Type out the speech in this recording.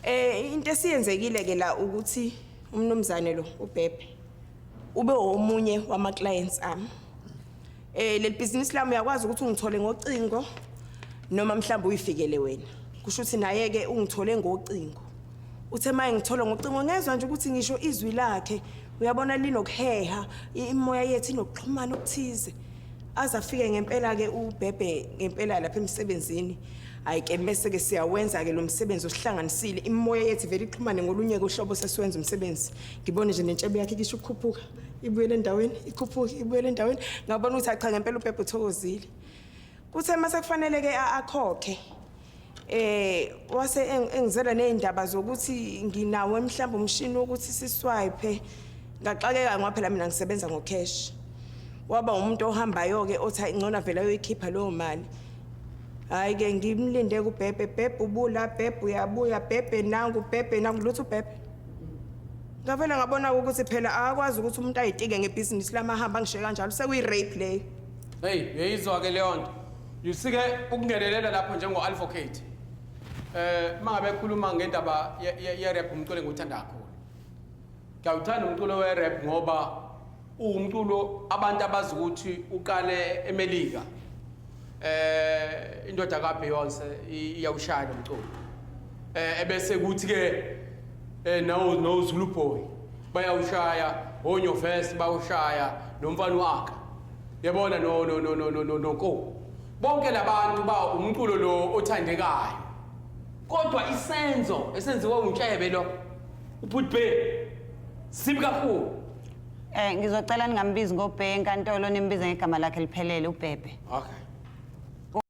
Into esiyenzekile ke la ukuthi umnumzane lo uBhebhe ube omunye wama clients ami. Leli business lami uyakwazi ukuthi ungithole ngocingo noma mhlawumbe uyifikele wena. Kusho ukuthi naye ke ungithole ngocingo. Uthe manje ngithola ngocingo ngezwe nje ukuthi ngisho izwi lakhe uyabona linokuheha imoya yethu inokuxhumana okuthize. Azafike ngempela ke uBhebhe ngempela lapha emsebenzini. Ayike mase ke siyawenza ke lo msebenzi osihlanganisile imoya yethu vele ixhumane ngolunye kohlobo sesiwenza umsebenzi. Ngibone nje nentshebe yakhe kisho ukukhuphuka ibuyele endaweni ikhuphuka ibuyele endaweni ngabona ukuthi cha ngempela uBhebhe uthokozile. Kuthe mase kufanele ke akhokhe wase engizela nezindaba zokuthi nginawo mhlawumbe umshini wokuthi siswipe ngaxakeka ngoba phela mina ngisebenza ngocash. Waba umuntu ohambayo ke othi ingcona vele ayoyikhipha leyo mali. Hayi ke ngimlinde kuBhebhe, Bhebhe ubula, Bhebhe uyabuya, Bhebhe nangu lutho uBhebhe. Ngavela ngabona ukuthi phela akakwazi ukuthi umuntu ayitike ngebhizinisi lamahamba ngisho kanjalo sekuyi rape leyo. Hey, yeyizwa ke leyo nto. Yusike ukungenelela lapho njengo advocate. Mangabe ekhuluma ngendaba ye rap umculo enguthanda kakhulu. Ngiyawuthanda umculo we rap ngoba umculo abantu abazi ukuthi uqale eMelika. Indoda kaBeyoncé iyawushaya lo mculo. Ebese kuthi ke no Zulu Boy bayawushaya, oNyovesi bawushaya, nomfana wakhe. Yabona no ko. Bonke labantu ba umculo lo othandekayo. Kodwa isenzo esenziwe uNtshebe lo uPhutbe sibi kakhulu. Ngizocela ningambizi ngoBhe enkantolo nimbize ngegama lakhe liphelele uBhebhe. Okay.